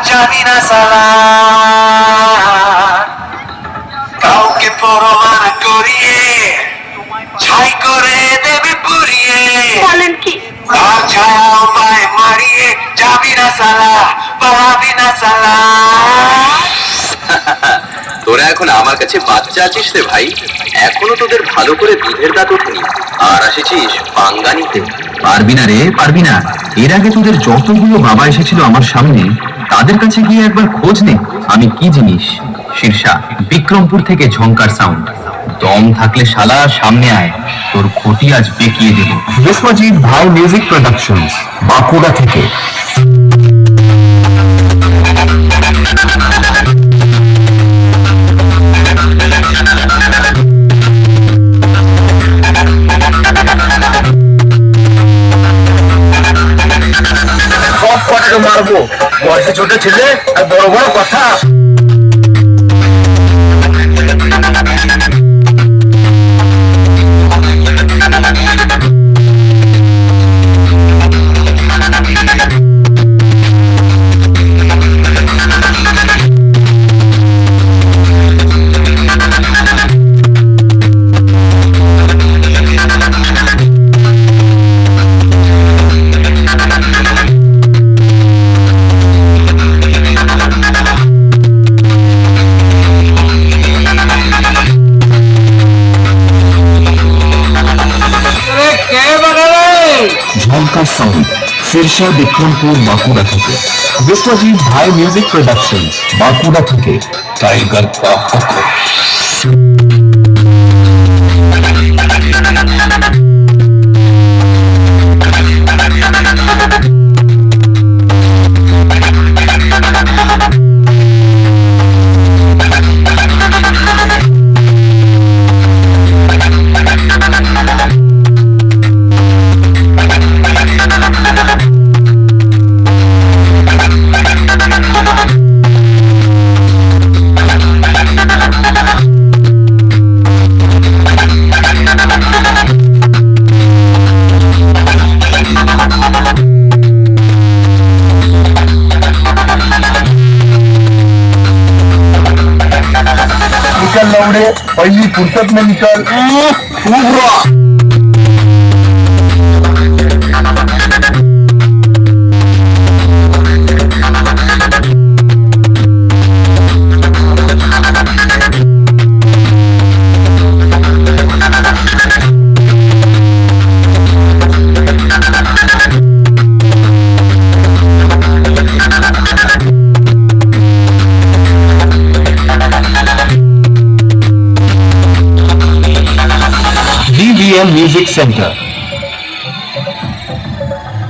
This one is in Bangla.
যাবি না সালা কাউকে প্রমাণ করিয়ে ছাই করে দেবে পুড়িয়ে বলেন কি তার ছায়াও পায়ে মারিয়ে যাবি না সালা পালাবি না সালা তোরা এখন আমার কাছে বাচ্চা আছিস রে ভাই, এখনো তোদের ভালো করে দুধের দাঁত ওঠেনি আর আসেছিস পাঙ্গা নিতে। পারবি না রে, পারবি না। এর আগে তোদের যতগুলো বাবা এসেছিল আমার সামনে, তাদের কাছে গিয়ে একবার খোঁজ নে আমি কি জিনিস। শীর্ষা, বিক্রমপুর থেকে ঝংকার সাউন্ড। দম থাকলে শালা সামনে আয়, তোর ক্ষতি আজ বেঁকিয়ে দেব। বিশ্বজিৎ ভাই মিউজিক প্রোডাকশনস, বাঁকুড়া থেকে। মারবো, বয়সে ছোট ছেলে আর বড় বড় কথা। ঝংকার সাউন্ড, শীর্ষা, বিক্রমপুর, বাঁকুড়া থেকে। বিশ্বজিৎ ভাই মিউজিক প্রোডাকশনস, বাঁকুড়া থেকে। টাইগার পাহাড়। निकल लौड़े, पहली फुर्सत में निकल। DVM Music Center.